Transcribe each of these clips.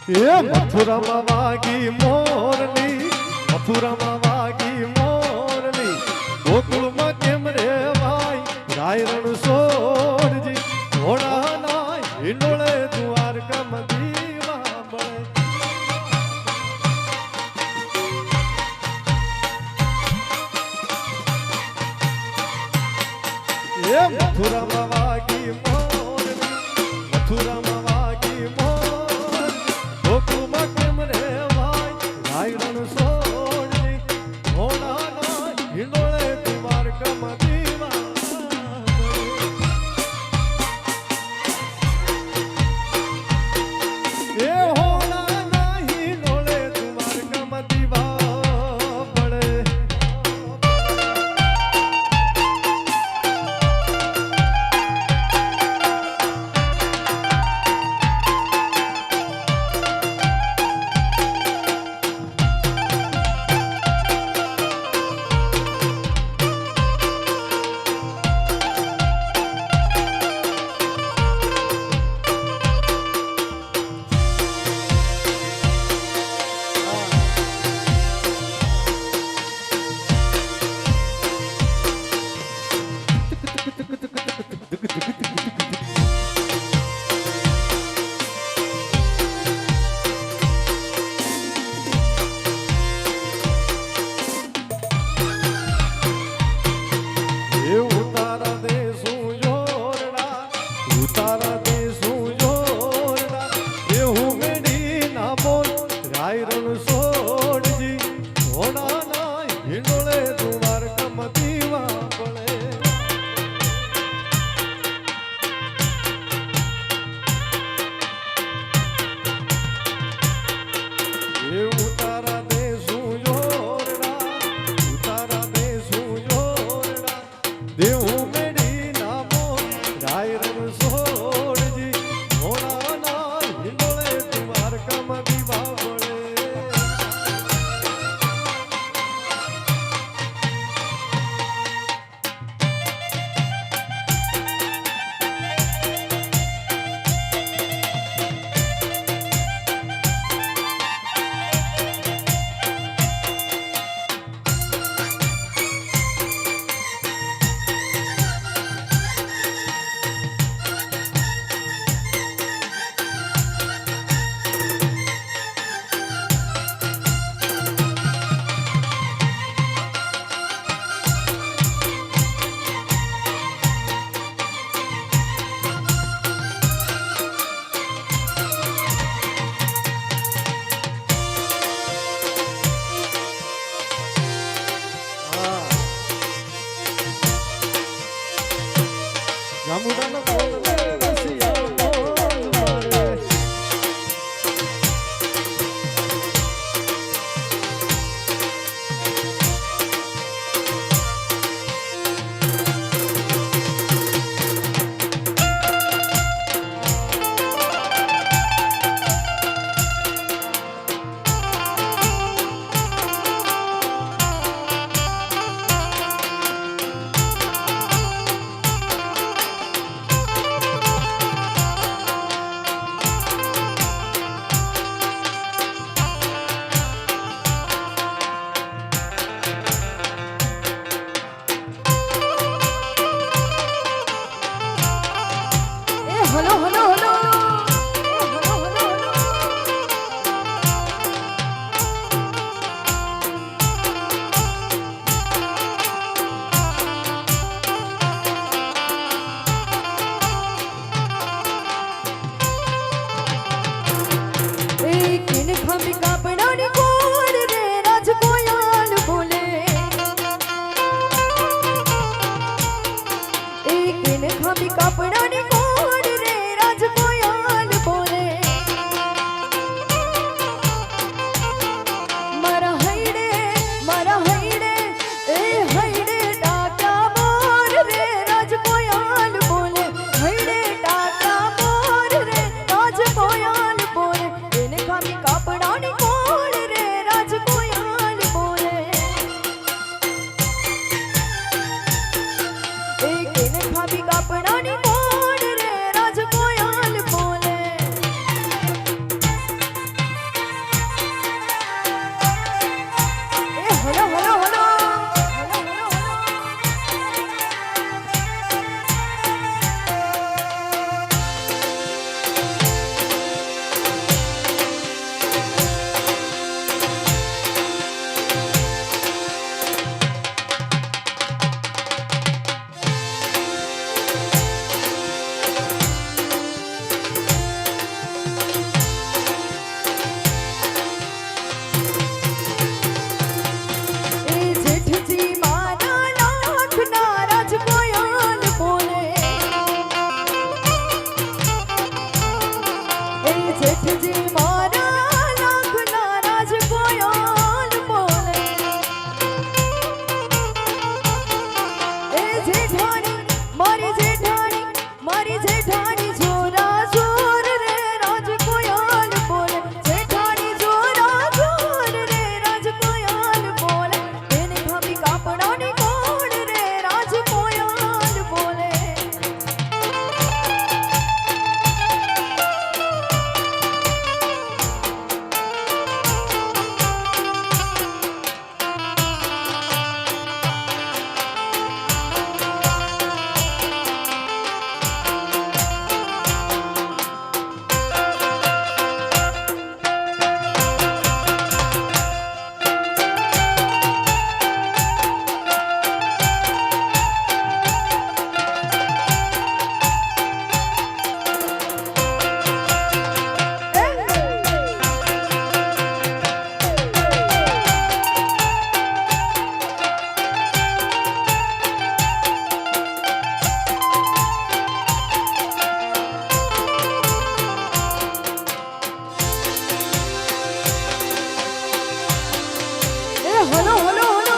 એ મથુરામાં વાગી મોરલી, મથુરામાં વાગી મોરલી, ગોકુળમાં કેમ રે ભાઈ રાય રણ સોરજી, ઘોડા ના હિંડોળે દ્વારકામાં દીવા બળે. એ મથુરામાં વાગી મોરલી, મથુરામાં વાગી મોરલી, ગોકુળમાં કેમ રે ભાઈ રાય રણ સોરજી, ઘોડા ના હિંડોળે દ્વારકામાં દીવા બળે. એ હોડા ના હિંડોળે દ્વારકામાં દીવા બળે. કપડાની હલો હલો હલો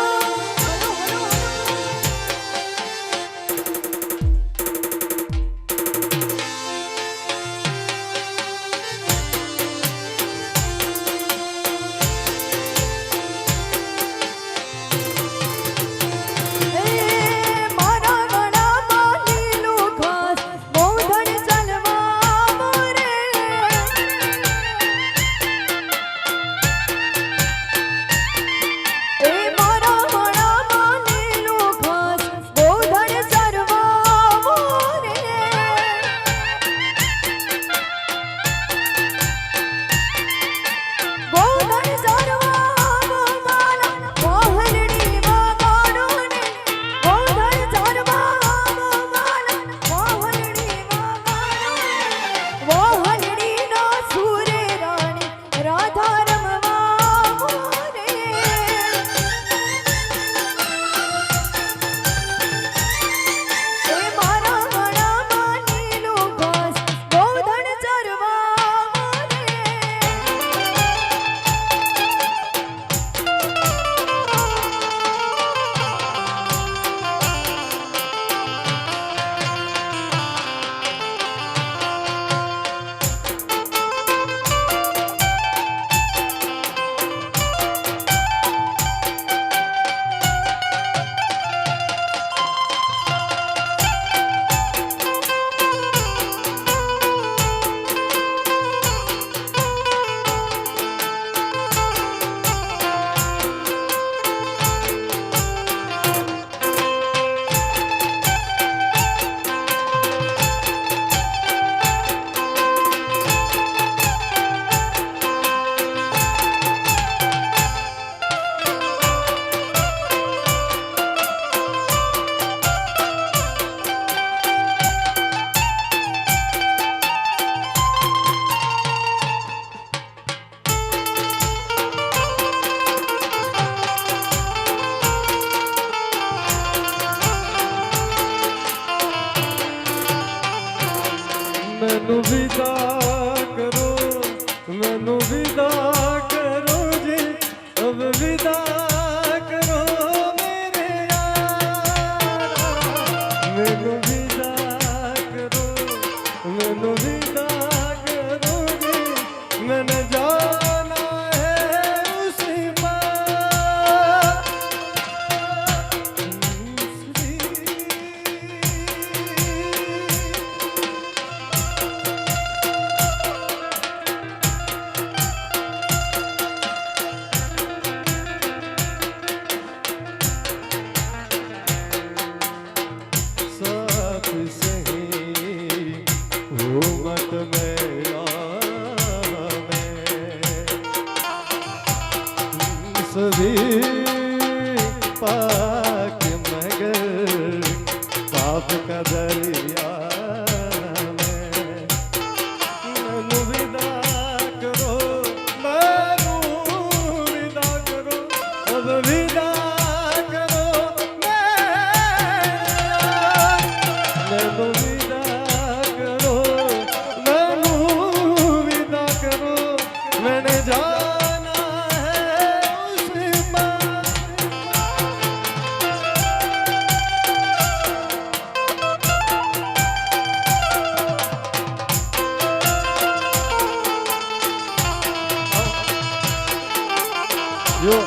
मैनू विदा करो, मैनू विदा करो जी, अब विदा करो मेरे यारा। मैनू विदा करो, मैनू विदा करो जी, मैंने जाना है उसी पार। सभी पाक मगर पाप का दरिया में। मैनू विदा करो, मैनू विदा करो, अब विदा करो मैनू विदा करो, मैनू विदा करो, मैंने जाना yo.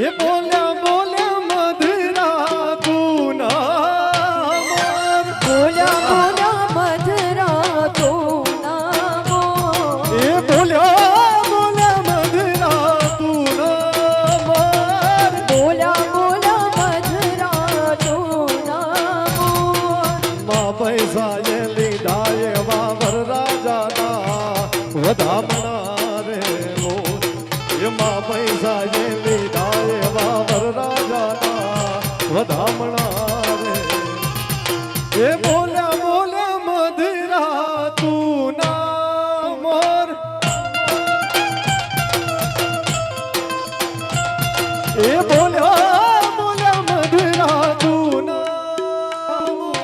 એ બોલ્યા બોલ્યા મધરા તું ના મોર બોલ્યા બોલ્યા મધરા તું ના મોર એ બોલ્યા બોલ્યા મધરા તું ના મોર બોલ્યા બોલ્યા મધરા તું ના મોર માં પૈસા એ લીધા એવા વરરાજાના વધામણા રે મોર એમાં પૈસા એ લીધા એવા વરરાજાના વધામણા રે એ બોલ્યા બોલ્યા મધરા તું ના મોર એ બોલ્યા બોલ્યા મધરા તું ના મોર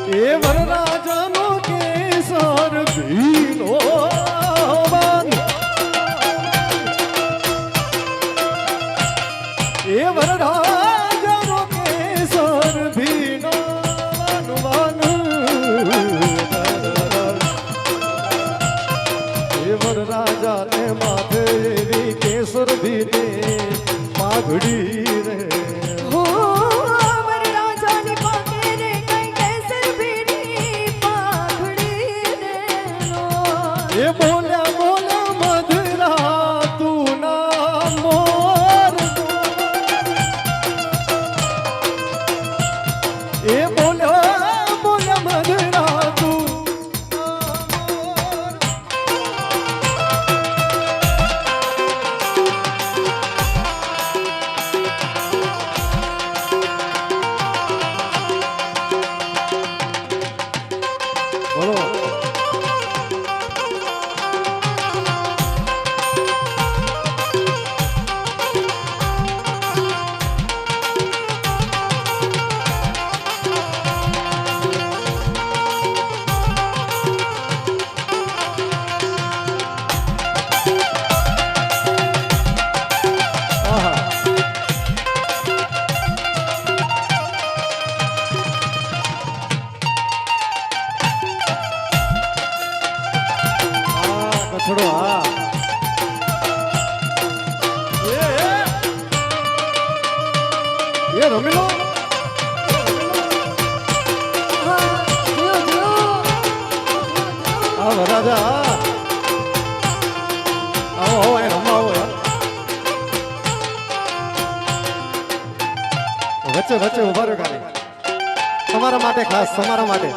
એ વરરાજાનો કેસર ભીનો વાન એ વરરાજાનો કેસર ભીનો વાન એ વરરાજાને માથે એવી કેસર ભીને પાઘડી રે હો વરરાજાની પાકે રે કઈ કેસર ભીની પાઘડી રે એ બોલ્યા બોલ્યા મધરા તું ના મોર એ બોલ્યા બોલ્યા મધરા તું ના મોર બોલો આહા કચડો હા એ રમી લો હા જો જો આ વરાજા આવો આવો એ રમવા આવો યાર વચ્ચે વચ્ચે ઉભા રહ્યો ખાલી તમારા માટે ખાસ તમારા માટે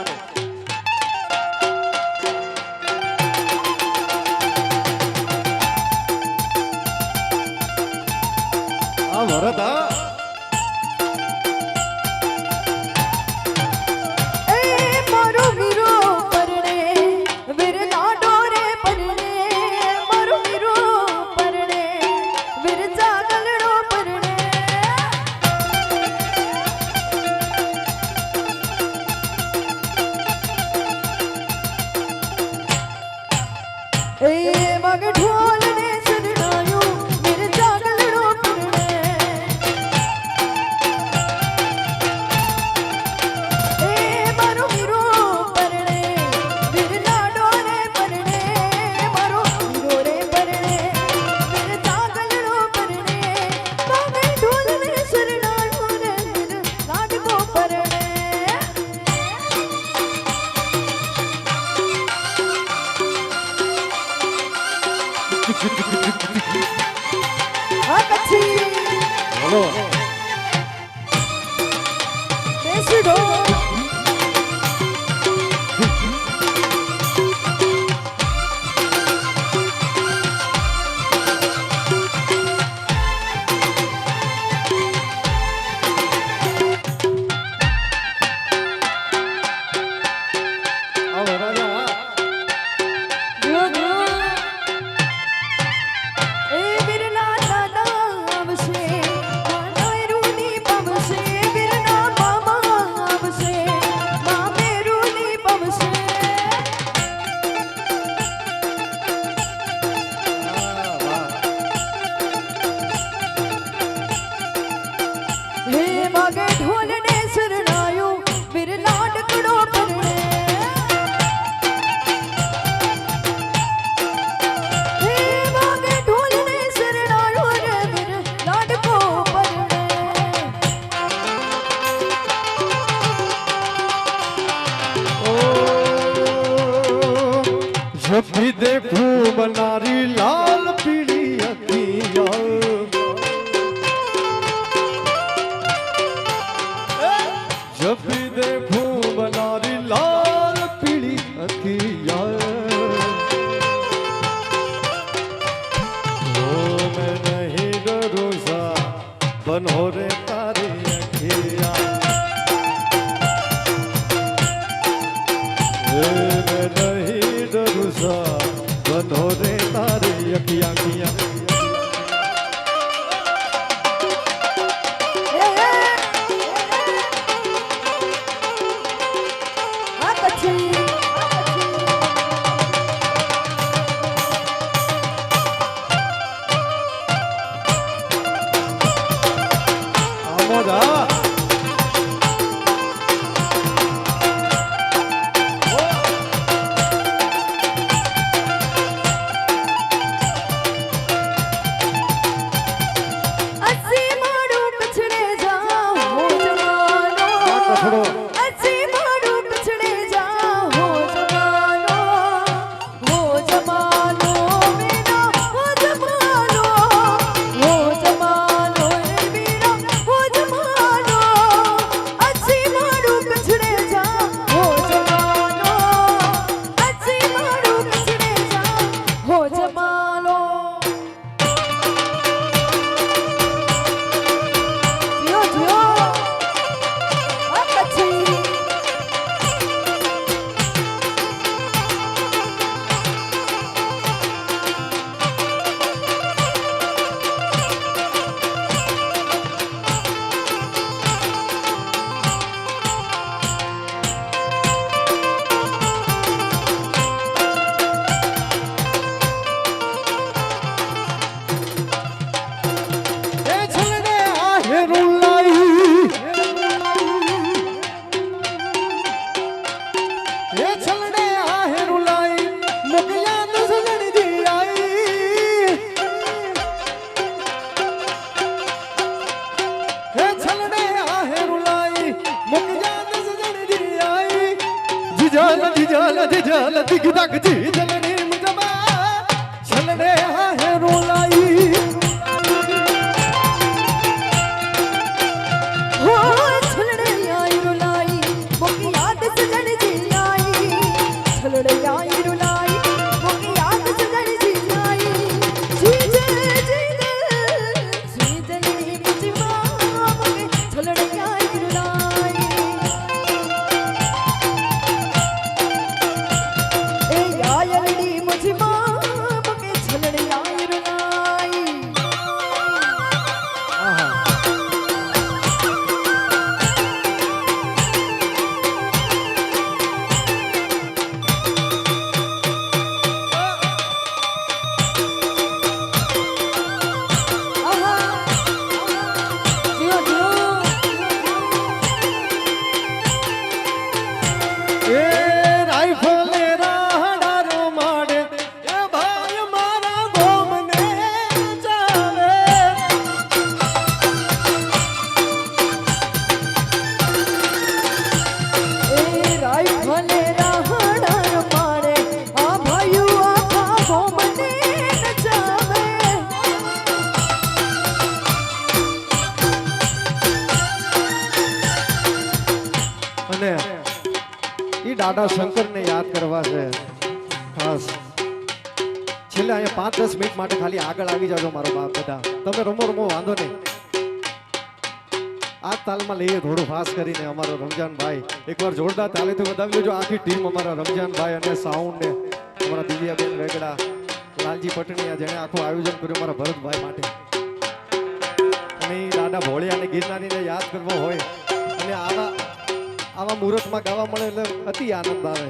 આ ભરત હા એ મારો વીરો પરણે વીર લાડો રે પરણે મારો વીરો પરણે વીર જાગલડો પરણે એ મગ ઢોલ ને સદડાયો વીર જાગલડો પરણે એ મારો વીરો પરણે વીર લાડો રે પરણે મારો વીરો રે પરણે વીર જાગલડો પરણે મગ ઢોલ ને સદડાયો રે વીર લાડકો પરણે આ કચ્છી બોલો બેસડો આ વરાજા જો જો એ વીરના દાદા આવશે માનોયરું बनो रे तारी अखिया मैं नहीं डरू सा बनो रे तारी अखिया किया દાદા શંકરને યાદ કરવા છે ખાસ છેલ્લે અહીંયા 5-10 મિનિટ માટે ખાલી આગળ આવી જાજો મારો બાપ બધા તમે રમો વાંધો નહીં આ તાલમાં લઈએ થોડું ફાસ્ટ કરીને અમારો રમજાનભાઈ એકવાર જોરદાર તાલીથી વધાવી લેજો આખી ટીમ અમારા રમજાનભાઈ અને સાઉન્ડ ને અમારા દિવ્યાબેન વેગડા લાલજી પટણીયા જેણે આખું આયોજન કર્યું મારા ભરતભાઈ માટે અને દાદા ભોળિયા અને ગિરનારીને યાદ કરવો હોય અને આવા મુહૂર્તમાં ગાવા મળે એટલે અતિ આનંદ આવે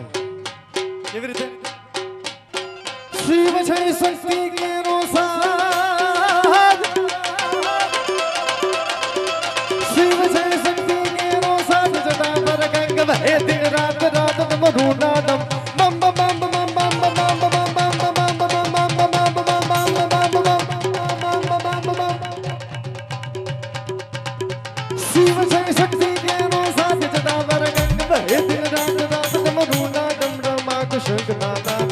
કેવી રીતે શિવ છે શક્તિ કેરો સાથ શિવ છે શક્તિ કેરો સાથ જટા પર ગંગ વહે દિન રાત રાત મધુ નાદમ બમ બમ બમ બમ બમ બમ શિવ છે શક્તિ કેરો સાથ જટા પર ગંગ વહે દિન રાત રાત મધુ નાદમ રમા કુશંક નાદા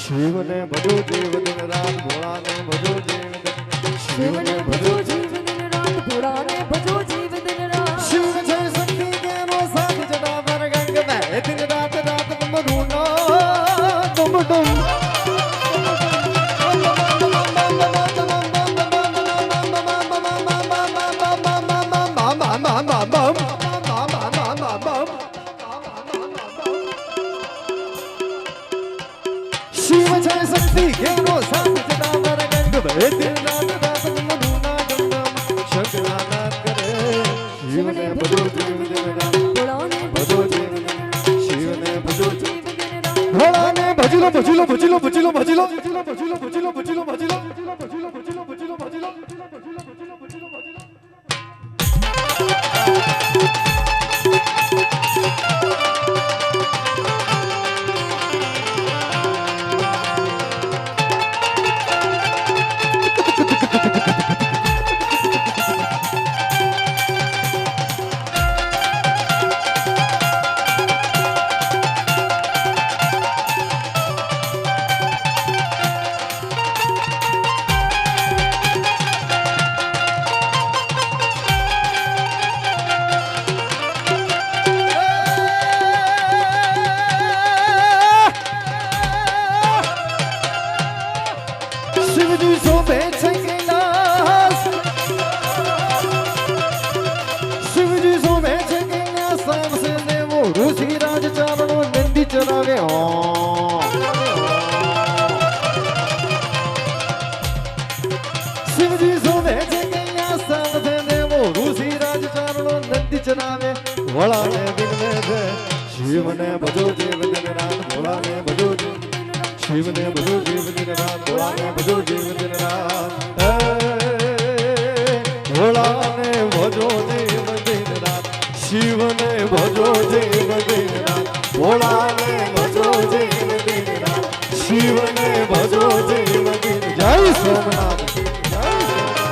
શિવને ભજો જીવ દિન રાત ભોળાને ભજો જીવ શિવને ભજો જીવ દિન રાત ભોળાને ભજો જીવ દિન રાત શિવ છે શક્તિ કેરો સાથ જટા પર ગંગ વહે દિન રાત રાત મધુ નાદમ ડમ એ દિન રાત રાત મનુના ડમડમ શંકરા નાદ કરે શિવને ભજો જીવ દિન રાત ભોળાને ભજો જીવ દિન રાત શિવને ભજો જીવ જીવ દિન રાત ભોળાને ભજીલો ભજીલો ભજીલો ભજીલો ભજીલો ભજીલો ભજીલો ભજીલો ભજીલો ભજીલો ભજીલો ભજીલો ભજીલો ભજીલો ભજીલો શિવજી શોભે છે કૈલાસ શિવજી શોભે છે કૈલાસ સામસે દેવો ઋષિરાજ ચારણો નંદી ચરાવે શિવજી શોભે છે કૈલાસ સામસે દેવો ઋષિરાજ ચારણો નંદી ચરાવે વળાને બિનવે છે શિવને ભજો જીવ દિન રાત ભોળાને ભજો શિવને ભજો જીવ દિન રાત ભોળાને ભજો જીવ દિન રાત ભોળાને ભજો જીવ દિન રાત શિવને ભજો જીવ દિન રાત ભોળાને ભજો જીવ દિન રાત શિવને ભજો જીવ દિન જય સોમનાથ જય સોમનાથ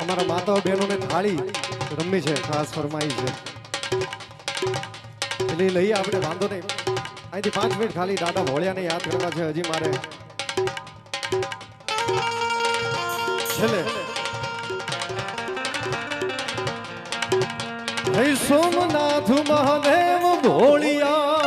અમારા માતાઓ બહેનોને થાળી રમવી છે ખાસ ફરમાઈ છે એટલે એ લઈએ આપણે વાંધો નહીં અહીંથી 5 મિનિટ ખાલી દાદા ભોળિયાને યાદ કરવા છે હજી મારે છેલ્લે હે સોમનાથ મહાદેવ ભોળિયા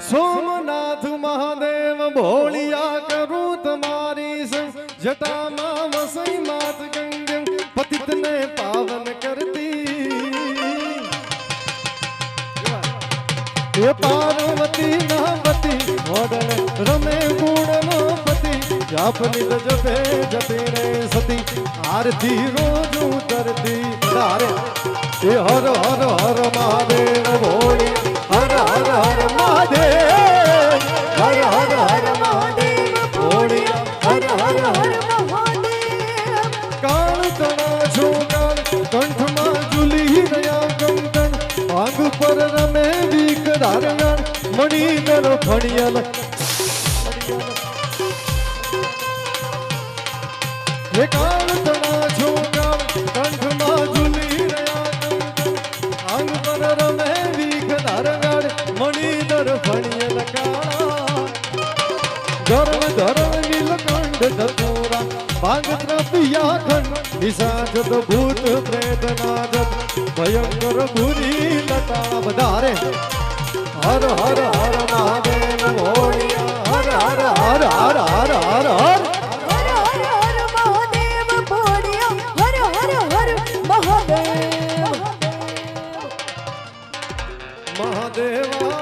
સોમનાથ મહાદેવ ભોળિયા કરું તમારી સંગ જટામાં વસઈ માત ગંગમ પતિતને પાવન કરતી એ પાર્વતી નામતી મોડલ રમે ગુણનો પતિ જાપની જપે જપે રે સતી આરતી રોજ ઉતરતી તારે એ હર હર હર મહાદેવ ભોળી હર હર હર મહાદેવ હર હર હર મહાદેવ ભોળી હર હર હર કાળ તણા જોગાણ કંઠમાં ઝૂલી રહ્યા કંકણ આંગ પર રમે વીક ધારગાણ મણીધર ફણિયલ હે કાળ તણા જોગાણ કંઠમાં ઝૂલી રહ્યા કંકણ આંગ પર રમે વીક ધારગાણ મણીધર ફણિયલ કાળા ધર્મ ધર્મ નીલકંઠ ધતુરા ભાગત્ર પિયા ખંડ નિશાચત ભૂત પ્રેત નાજત ભયંકર ભૂરી લતા વધારે હર હર હર મહાદેવ ભોળિયા હર હર હર હર હર હર હર હર હર હર મહાદેવ ભોળિયા હર હર હર મહાદેવ મહાદેવા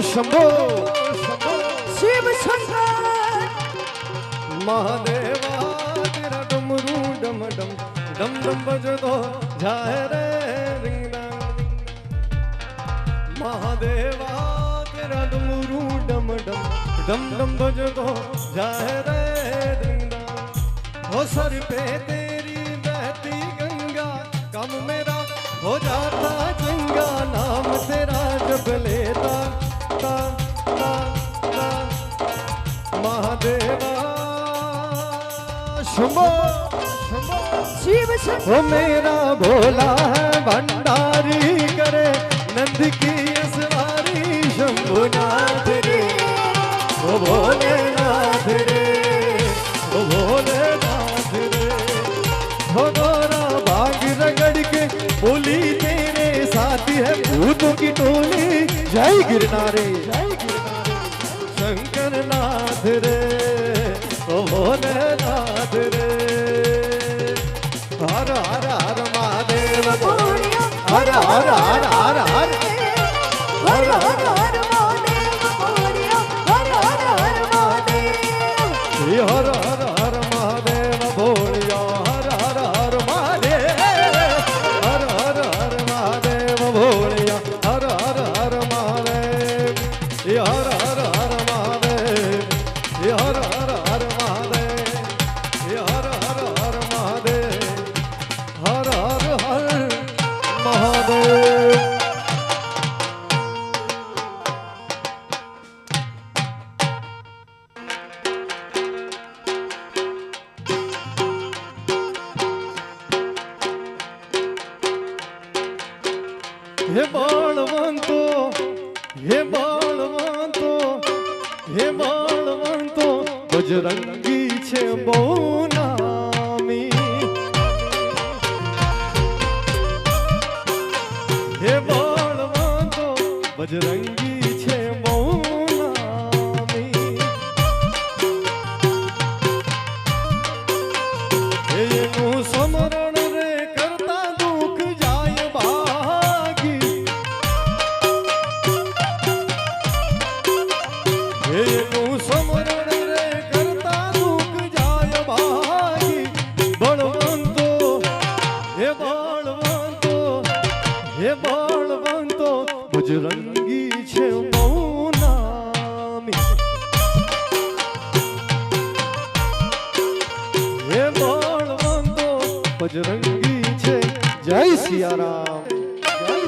શંભો શિવ શંકર મહાદેવા તેરા ડમરૂ ડમ ડમ ડમ ડમ બજતો જાય રે રીંગણા મહાદેવા તેરા ડમરૂ ડમ ડમ ડમ ડમ બજતો જાય રે રીંગણા हो सर पे तेरी बहती गंगा कम मेरा हो जाता चंगा नाम तेरा जब लेता ता ता ता महादेवा शंभो शिव वो मेरा भोला है भंडारी करे नंद की असवारी शंभुनाथ रे ओ भोलेनाथ रे ओ भोलेनाथ रे हो गोरा भाग रगड़ के बोली तेरे साथी है भूतों की टोली जय गिरनारे शंकर नाथ रे ओ भोलेनाथ रे हर हर हर महादेव बोलिया हर हर हर हर हर हर हर हर महादेव बोलिया हर हर हर महादेव श्री हर हर हर महादेव भोलिया हर हर हर महादेव हर हर हर महादेव भोलिया हर हर हर महादेव ये हर हर हर महादेव ये हर हर हर महादेव ये हर हर हर महादेव हर हर हर महादेव हे बाळवंतो हे बाळवंतो हे बाळवंतो बजरंगी छे बહુ નામી हे बाळवंतो बजरंगी छे બહુ નામી એનું સ્મરણ રે કરતા દુઃખ જાય ભાગી એનું સ્મરણ રે કરતા દુઃખ જાય ભાગી બળવંતો હે બળવંતો બજરંગી છે બહુ નામી હે બળવંતો બજરંગી છે જય સિયારામ જય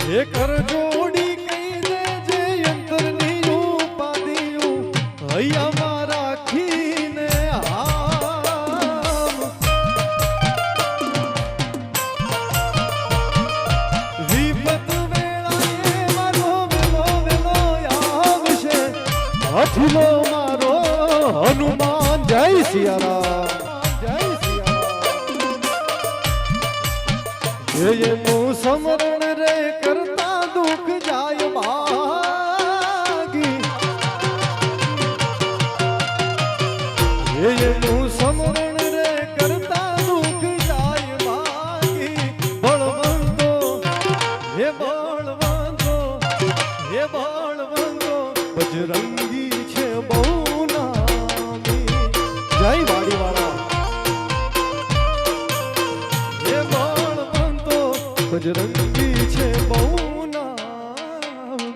हे कर जोड़ी कई दे जे यंत्र नीयू पादियू हैया मारा खीने आम विपत वेळाए मारो वेलो वेलो आवशे हथलो मारो हनुमान जय सियाराम जय सियाराम ये समरण रे करता दुख जाय भागी ये समरण रे करता दुख जाय भागी बलवंतो हे बलवंतो हे बलवंतो बजरंगी छे બહુ નામી જય વાડીવાળા हे बलवंतो बजरंगी छे બહુ નામી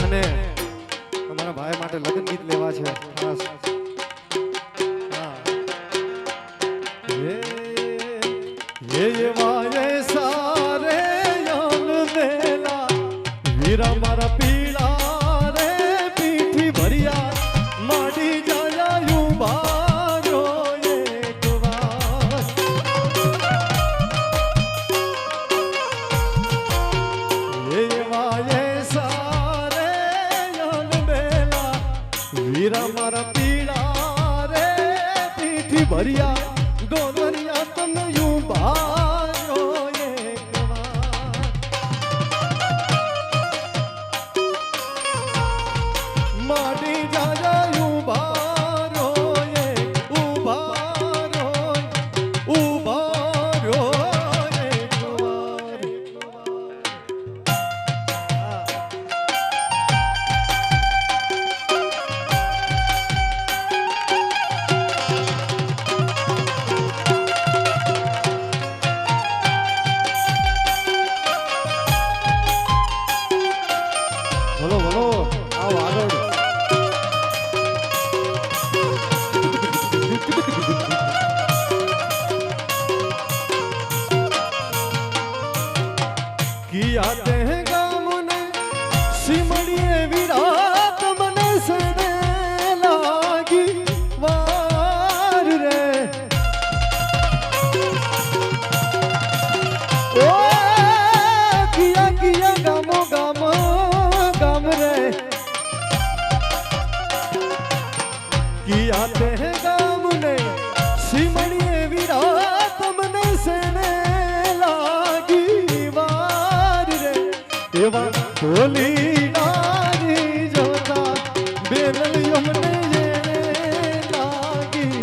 અને અમારા ભાઈ માટે લગ્ન ગીત લેવા છે ખાસ હા ये वाये सारे यान देला वीरा मारा पीड़ा रे पीठी भरिया माडी जाया यू बारो एक વાર ये वाये सारे હીરા મારા પીળા રે પીઠી ભર્યા ડોલરિયા તમે યુ બારો માડી જાજા યુ બારો ઉભારો બોલો બોલો આવો આગળ કિયા તે ગામને સિમડીએ વિરાત મને સને લાગી વાર રે ઓ કિયા કિયા ગામો ગામ રે કિયા તે ગામને સિમડીએ વિરાત મને સને લાગી વાર રે એવા ઢોલી નારી જોતા બેરલ યમને જેને લાગી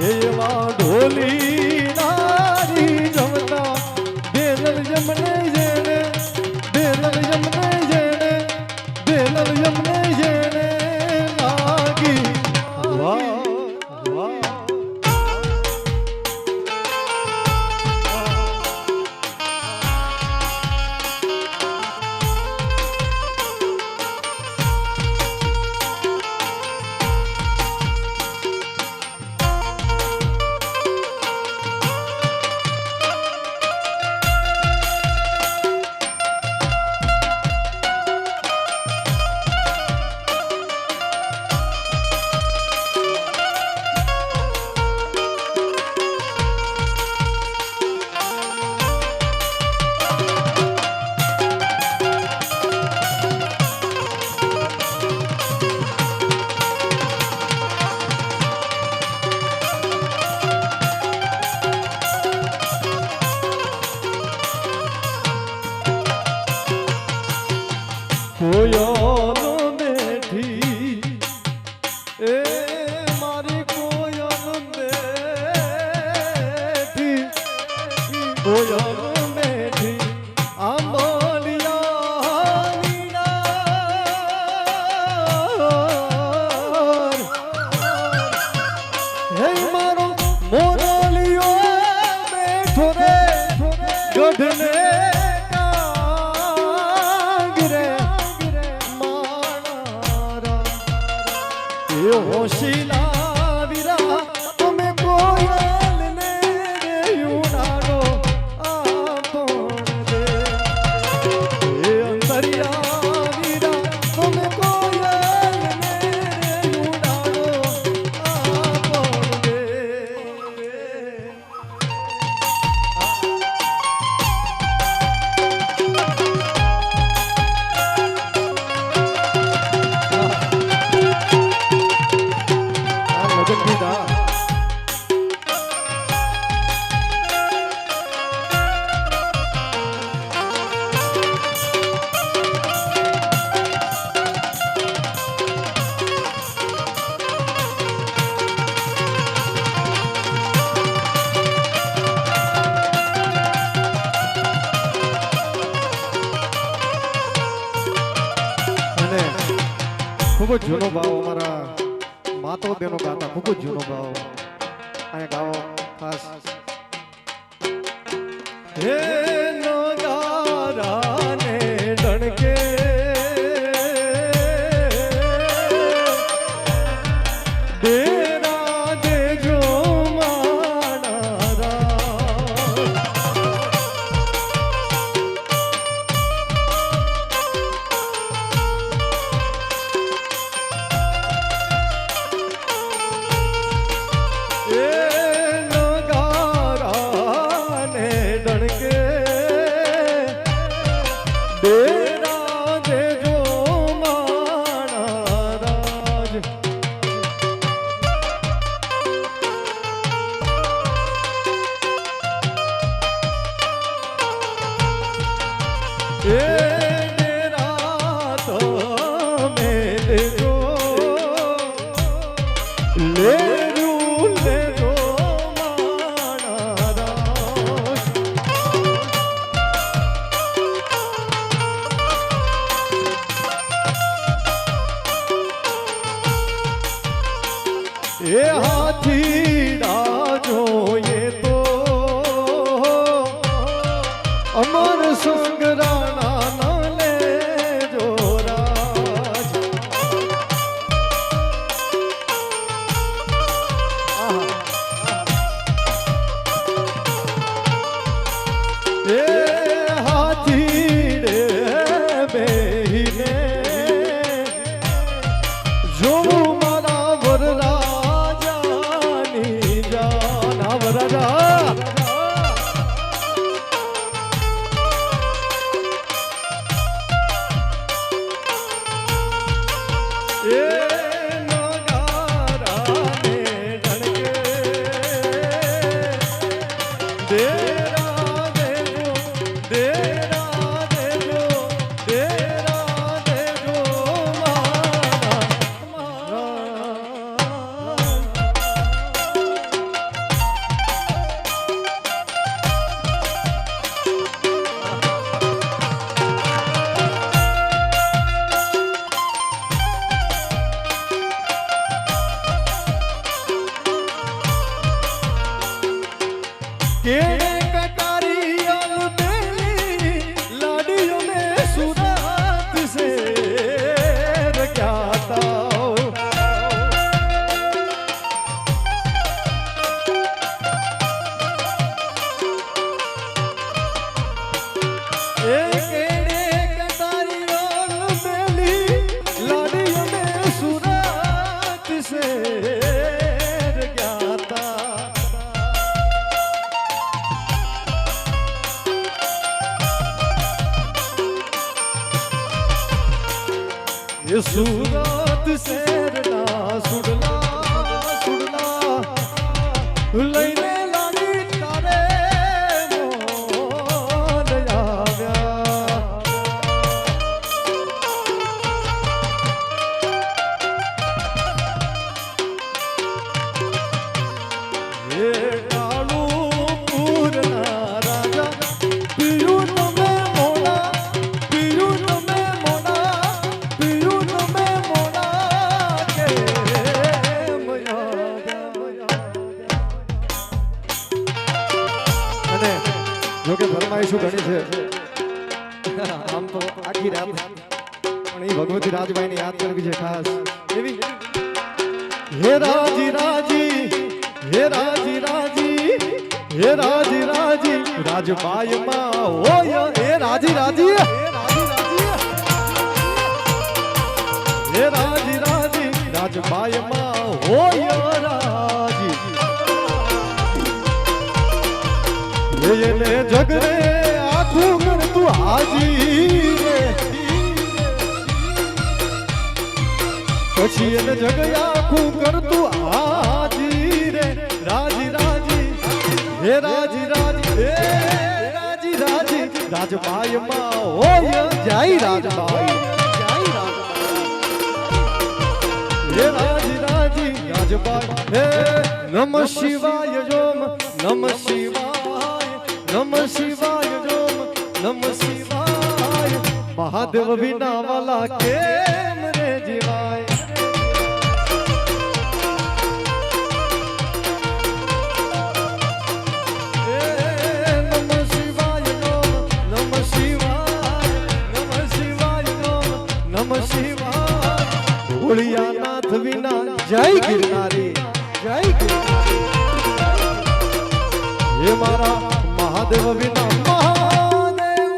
એવા ઢોલી નારી જમતા બેરલ યમને જેને બેરલ યમને જેને બેરલ યમને જેને લાગી વાહ વાહ કોયલ બેઠી એ મારી કોયલ બેઠી કોયલ બેઠી આંબલિયા હે મારો મોરલિયો બેઠો રે ગઢને હોશીલા વીરા તમે કોયલ ને યુનાડો આપણ દે એ અંતરિયા વીરા તમે કોયલ ને યુનાડો આપણ દે ખૂબ જ જૂનો ભાવ અમારા માતો બેનો ગાતા ખૂબ જ જૂનો ભાવ અહીંયા ગાવો ખાસ હે નો દારાને ડણકે દેરા દેજો મારા કેણે કટારીઓ બેલી લાડીઓ में सुरात से क्या था ये सूरत शेरना सुडला सुडला लઈને લાગી તારે મોલ આવ્યા એ કાળુપુરના રાજા પીયું તમે મોડા પીયું તમે મોડા પીયું તમે મોડા કે અને જોકે ફરમાઈશું ઘણી છે આમ તો આખી રાત પણ એ ભગવતી રાજભાઈ ને યાદ કરવી છે ખાસ એવી હે રાજી રાજી હે રાજી રાજી હે રાજી રાજી રાજબાઈ માં હોય હે રાજી રાજી હે રાજી રાજી રાજબાઈ માં હોય રાજી એને જગરે આખું કરતું હાજી રે પછી એને જગ આખું કરતું હાજી રે રાજી રાજી હે રાજી રાજી હે રાજી રાજી રાજબાઈ માં હોય જાય રાજબાઈ હે રાજી રાજી રાજબાઈ હે નમઃ શિવાય જોમ નમઃ શિવાય નમઃ શિવાય જોમ નમઃ શિવાય મહાદેવ વિના વાલા કેમ રે જીવાય ભોળિયાનાથ વિના જય ગિરનારી જય ગિરનારી હે મારા મહાદેવ વિના મહાદેવ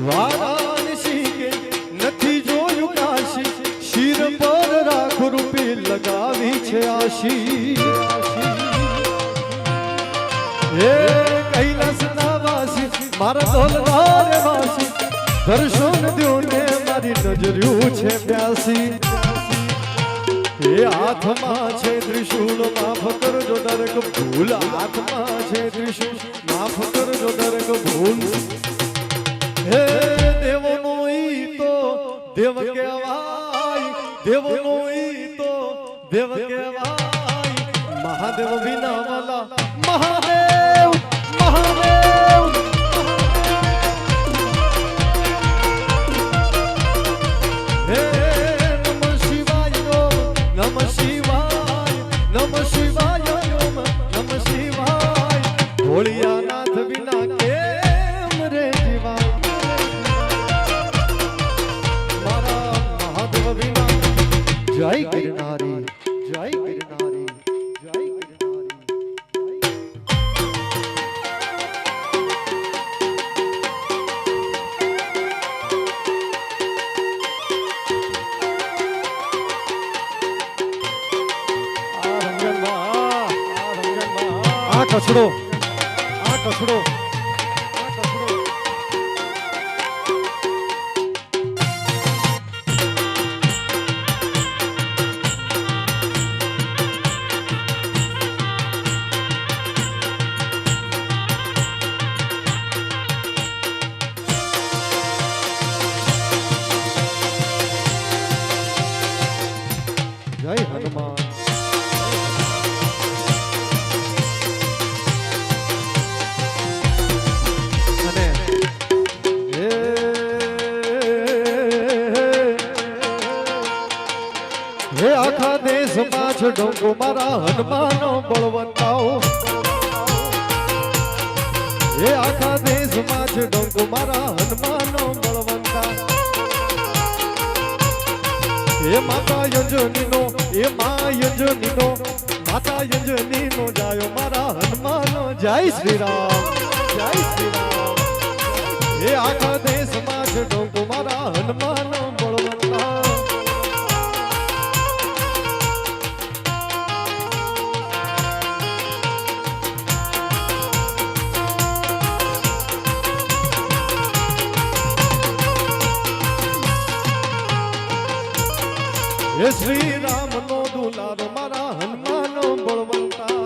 વારાણસી કે નથી જોયું કાશી શિર પર રાખ રૂપી લગાવી છે આશી હે કૈલાસના વાસી મારા ઢોલના વાસી દર્શન દ્યો ને મારી નજર્યું છે પ્યાસી હે હાથમાં છે ત્રિશૂળ માફ કરજો દરેક ભૂલ હાથમાં છે ત્રિશૂળ માફ કરજો દરેક ભૂલ હે દેવનો ઈ તો દેવ કહેવાય દેવનો ઈ તો દેવ કહેવાય મહાદેવ વિના વાલા મહાદેવ મહાદેવ હે નમઃ શિવાય નમઃ શિવાય નમઃ શિવાય નમઃ શિવાય ભોળિયાનાથ વિના કેમ રે જીવાય જય ગિરનારી જય ગિરનારી જય ગિરનારી આ કચડો આ કચડો હે આખા દેશમાં છે ડોંગો મારા હનુમાનો બળવંતાઓ હે આખા દેશમાં છે ડોંગો મારા હનુમાનો બળવંતા હે માતા યજનીનો હે મા યજનીનો માતા યજનીનો જાયો મારા હનુમાનો જય શ્રી રામ જય શ્રી રામ હે આખા દેશમાં છે ડોંગો મારા હનુમાનો બળવંતા હે શ્રી રામ નો દુલારો મારા હનુમાનો બળવંતા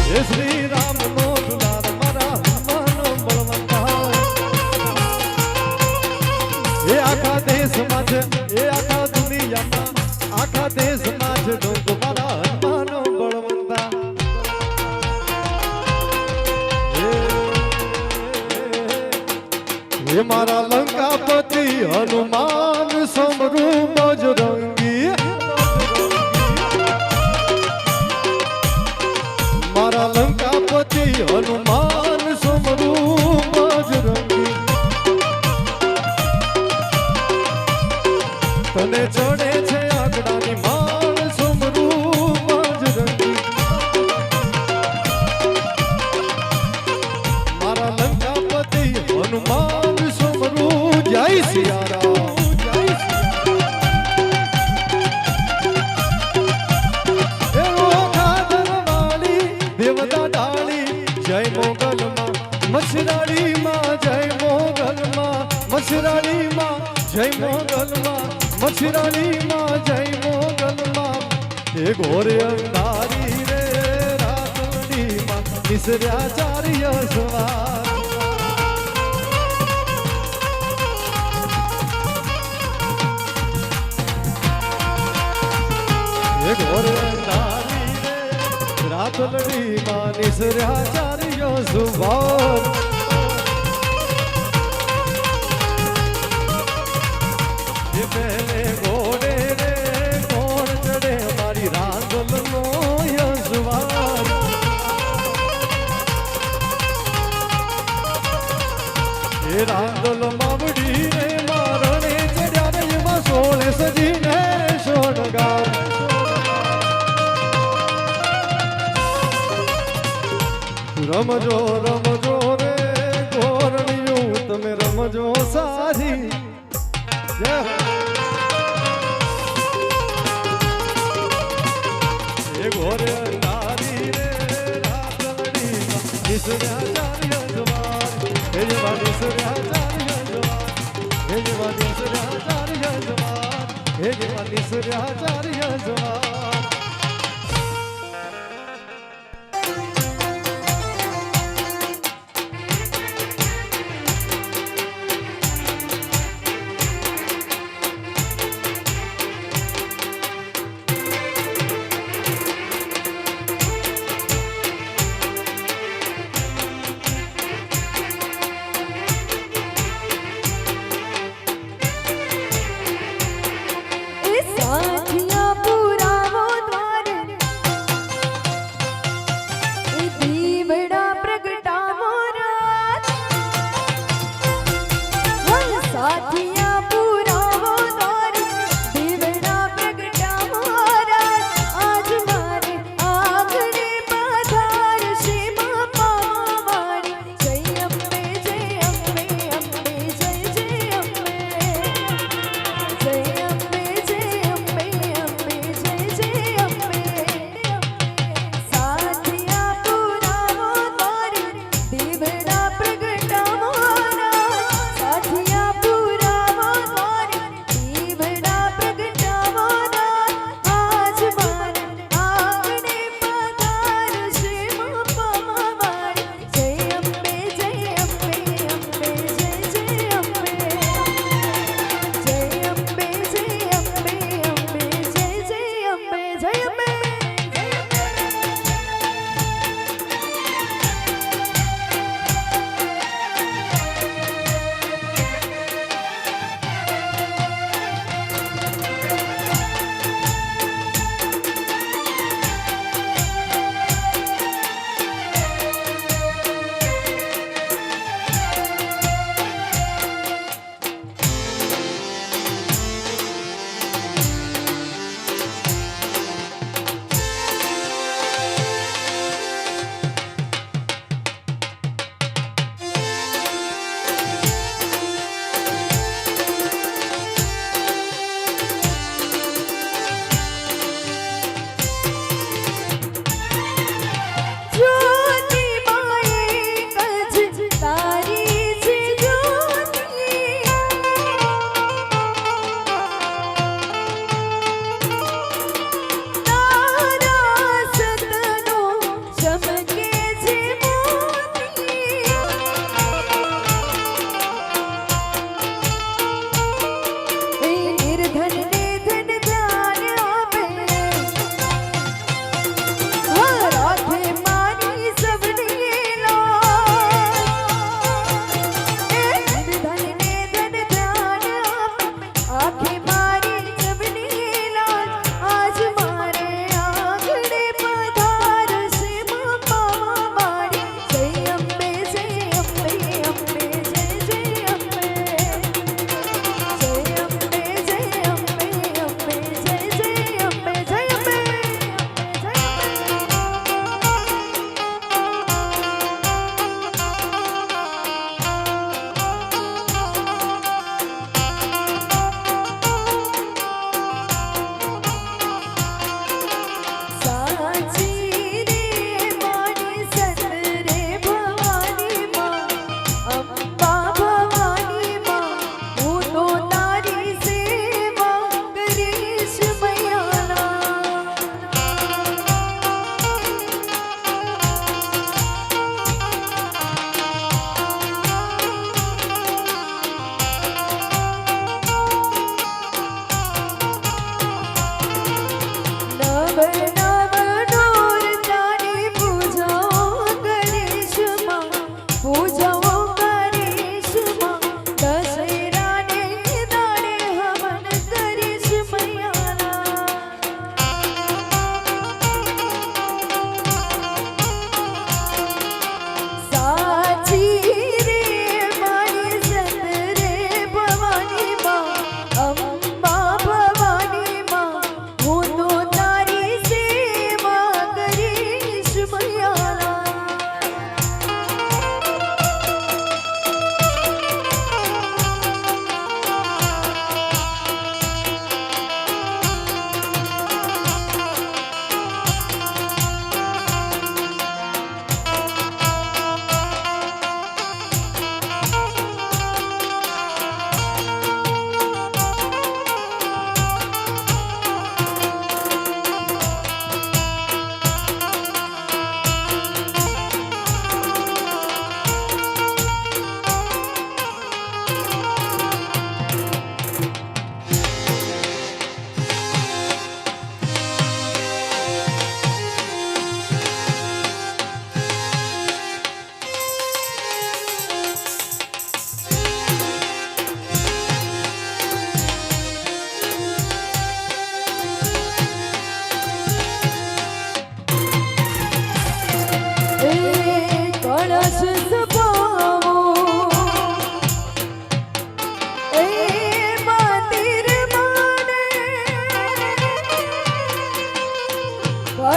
હે શ્રી રામ નો દુલારો મારા હનુમાનો બળવંતા હે આખા દેશમાં છે હે આખા દુનિયામાં આખા દેશમાં છે ડોંગો મારા હનુમાનો બળવંતા હે મારા લંકાપતિ હનુમાન સમરૂ બજરંગી મારા લંકાપતિ હનુમાન સમરૂ બજરંગી તને ચડે છે આગડાની માન સમરૂ બજરંગી મારા લંકાપતિ હનુમાન સમરૂ જય સિયા રામ દેવતા ડાળી જય મોગલમાં મછરાડીમાં જય મોગલમાં મછરાડીમાં જય મોગલમાં મછરાડીમાં જય મોગલમાં એ ઘોરે અંધારી રે રાતડીમાં નિસર્યા ચાર્ય સવાર એ ઘોરે અંધારી રાતલડી માં નિસર્યા ચાર્ય સુવાર એ પહેલે ઘોડે રે કોણ ચડે મારી રાંદલ નો યસવાર એ રાંદલ માવડી રે મારણે ચડ્યા રે એમાં સોળે સજીને સોનગાર રમજો રમજો રે ગોરણિયું તમે રમજો સારી જય હો. એ ઘોરે અંધારી રે રાતડીમાં નિસર્યા ચાર્ય જવાર હે જવા નિસર્યા ચાર્ય જવાર હે જવા નિસર્યા ચાર્ય જવાર હે જવા નિસર્યા ચાર્ય જવાર એ સાથિયા પુરાવો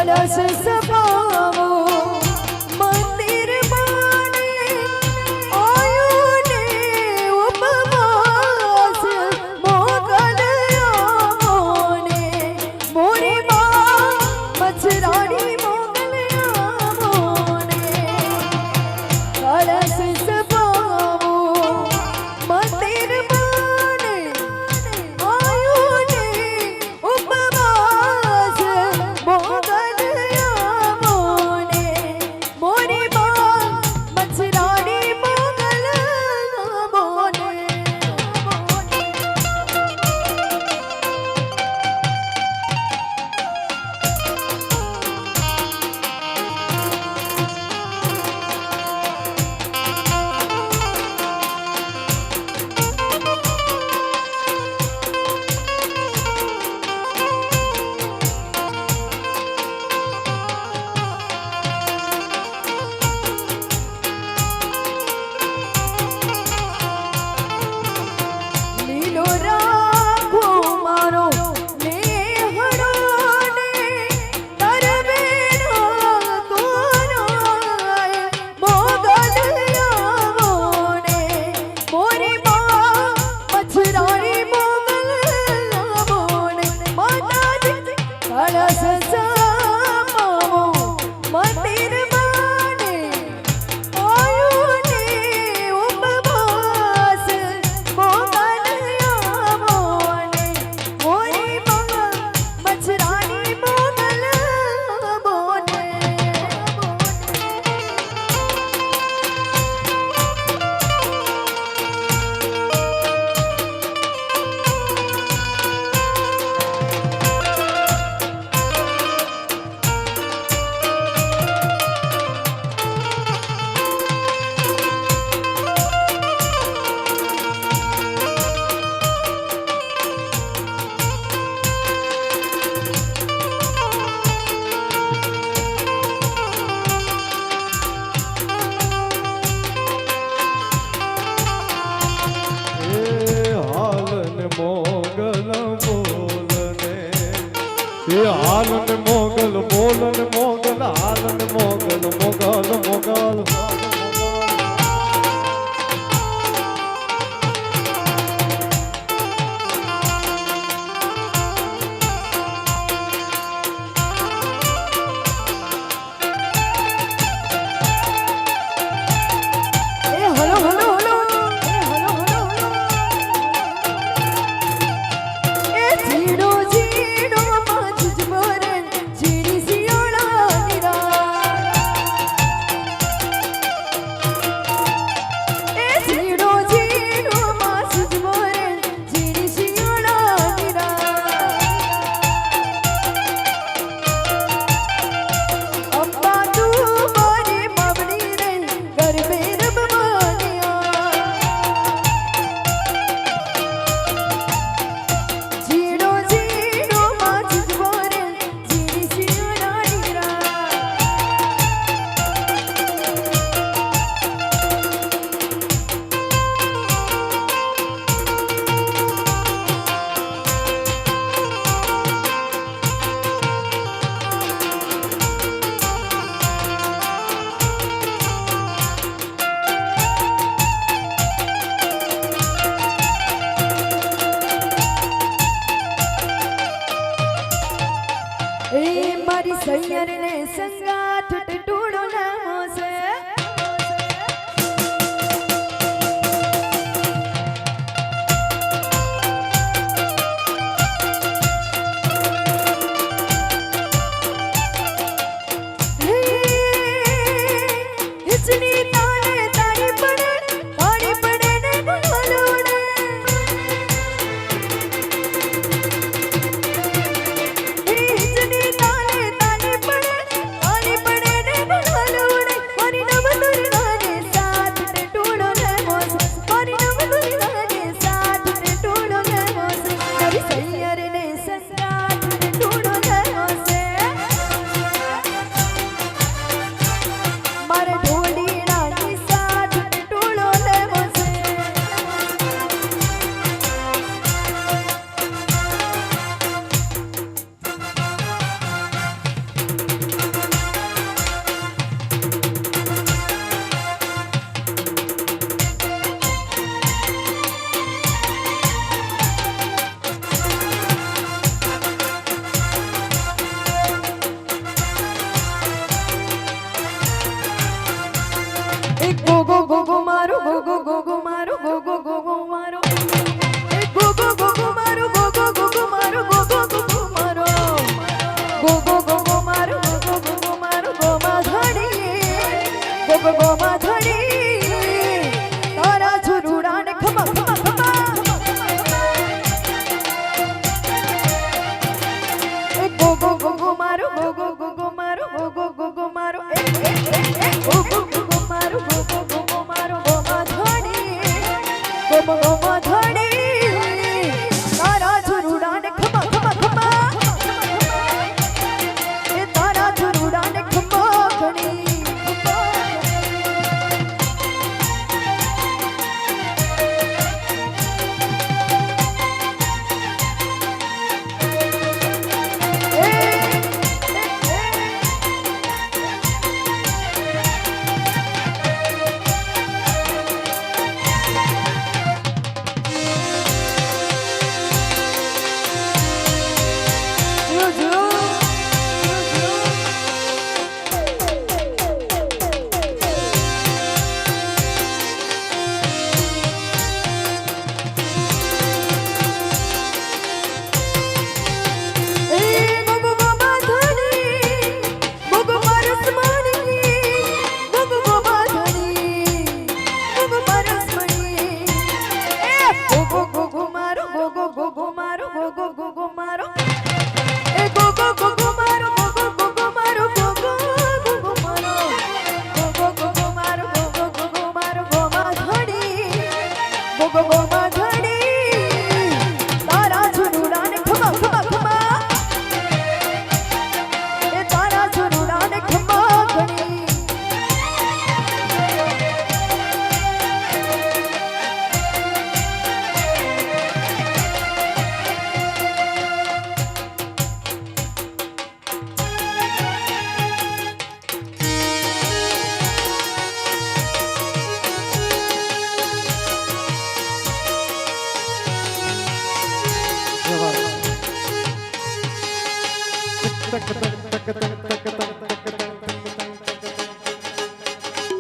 કળશ સભાવો મંદિર માને આયો ને ઉપવાસ મોગલયાને મોરી માં મચ્છરાણી મોગલયાને કળશ સભાવો મંદિર માને આયો ને ઉપવાસ મોગલયાને મોરી માં મચ્છરાણી મોગલયાને લીલો રાખો મારો નેહડો ને તરવેનો કોરાય મોગલયાને મોરી માં મચ્છરાણી મોગલયાને માતાજી કળશ સભાવો મંદિર માને આયો ને ઉપવાસ મોગલયાને મોરી માં મચ્છરાણી મોગલયાને એ હાલન મોગલ બોલને એ હાલન મોગલ બોલન મોગલ હાલન મોગલ મોગલ મોગલ એ હલો હલો હલો એ જીડો જીડો માં જુજબોરે જીડી સિયોળા નિરા એ જીડો જીડો માં જુજબોરે જીડી સિયોળા નિરા અંબા તું મારી માવડી રે ગરબે રમવાનિયા જીડો જીડો માં જુજબોરે જીડી સિયોળા નિરા એ મારી સૈયર ને સંગાથ ટૂડો નામો છે હે હિચની તાને તારી પડે ને ગુલાલોડે હિચની તાને તારી પડે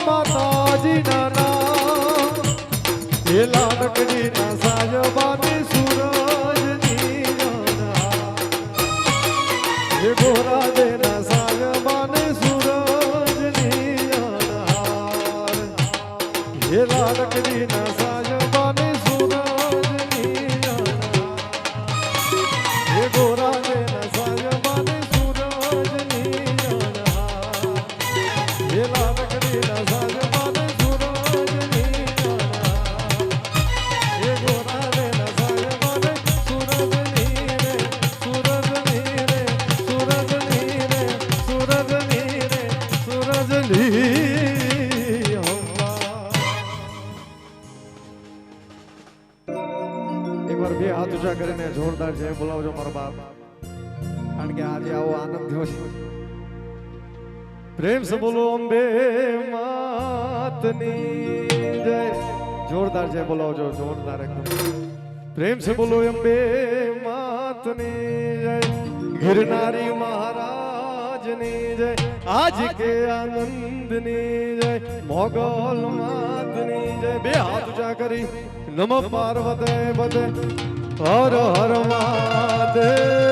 માતાજી ના નામ એ લાડકડી ના સાજબાની સૂરજની જાના એ ગોરા દે ના સાજબાની સૂરજની જાના એ લાડકડી ના સાજબાની સૂરજની જાના એ ગોરા દે ના સાજબાની સૂરજની જાના એ લાડકડી ના સાજબાની સૂરજની જાના એ ગોરા દે ના સાજબાની સૂરજની રે સૂરજની રે સૂરજની રે સૂરજની રે સૂરજની એકવાર બે હાથ ઊંચા કરીને જોરદાર જય બોલાવજો મારા બાપ કારણ કે આજે આવો આનંદ થયો છે પ્રેમ સે બોલો અંબે માતની જય જોરદાર જય બોલાવજો જોરદાર એકદમ પ્રેમ સે બોલો અંબે માતની જય ગિરનારી મહારાજની જય આજ કે આનંદની જય મોગલ માતની જય બે હાથ ઊંચા કરી નમ પાર્વતે પદે હર હર મહાદેવ